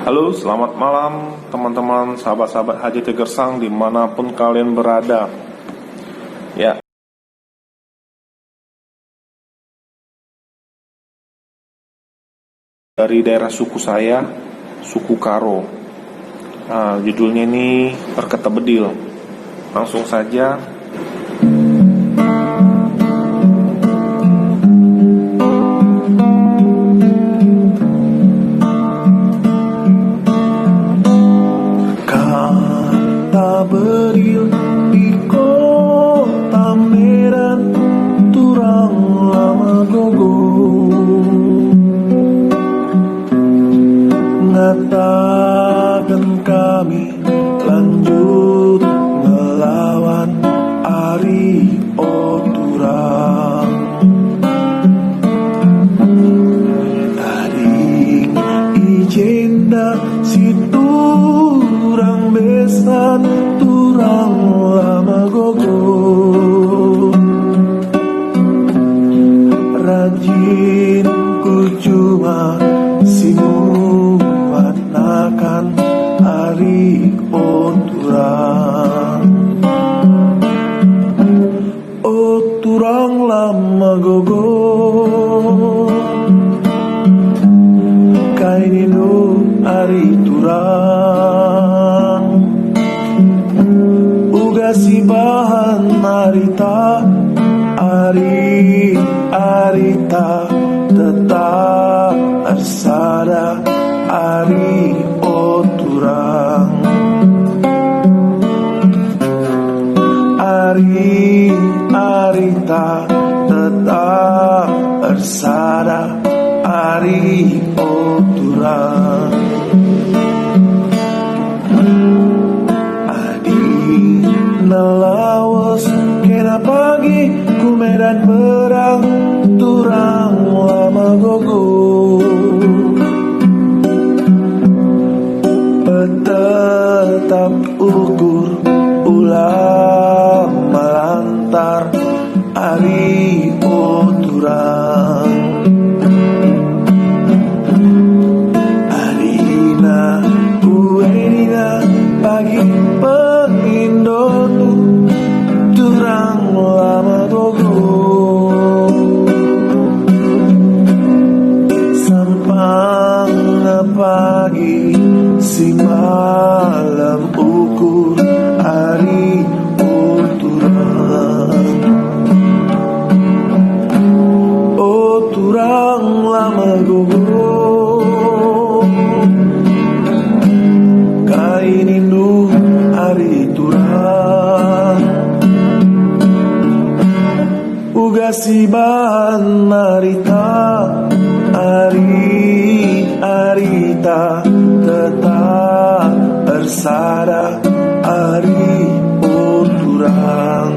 Halo, selamat malam teman-teman, sahabat-sahabat HJT Gersang dimanapun kalian berada. Ya, dari daerah suku saya, suku Karo. Nah, judulnya ini Perkete Bedil. Langsung saja. Bedil di kota Medan, turang lama gogo ngatakan kami lanjut melawan Ari Oturang. Taring ijenda si turang besan turang lama gogo rajin ku cuma simu panakan Ari Oturang. Oturang lama gogo kaininu Ari Turang si bahan arita tetap arsada Ari Oturang. Arita tetap arsada Ari Oturang. Nelawas kena pagi ku medan perang turang lama gogo tetap ukur ulah melantar Ari Oturang. Arina kuenina pagi pengindo turang lama gogo sampang pagi si malam ukur Ari Oturang. Oturang lama gogo kainindu Ari Turang uga si bahan arita tetap bersada Ari Oturang.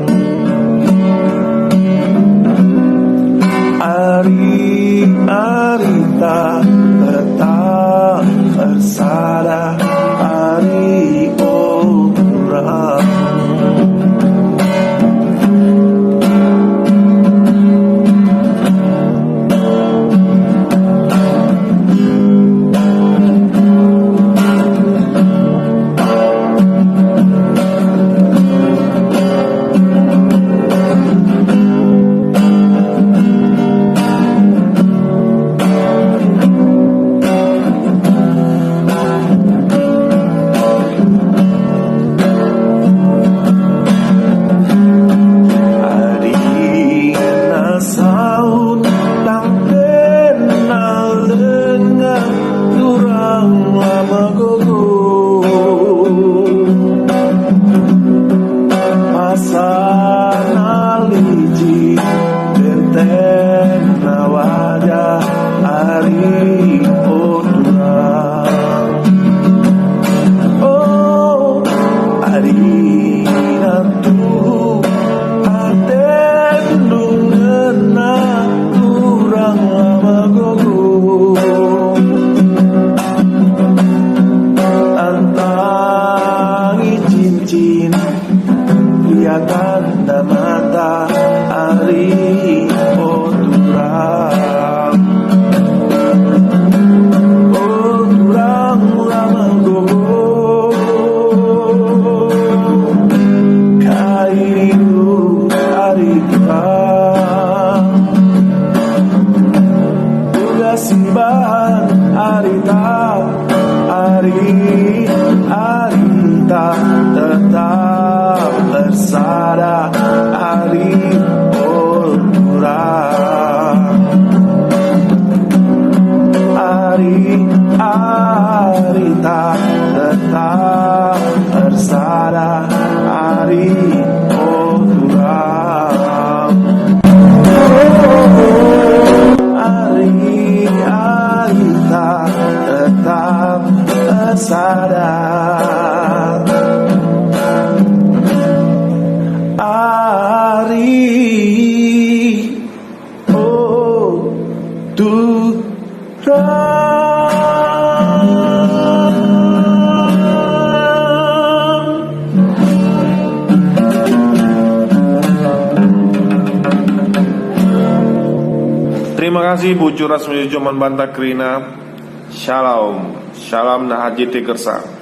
Arita tetap bersada Ari Oturang. Arita tetap bersara Ari Tuhan. Arita tetap bersara Ari Terima kasih Bu Curas Joman Banta Krina. Shalom. Shalom na Haji Tegersa.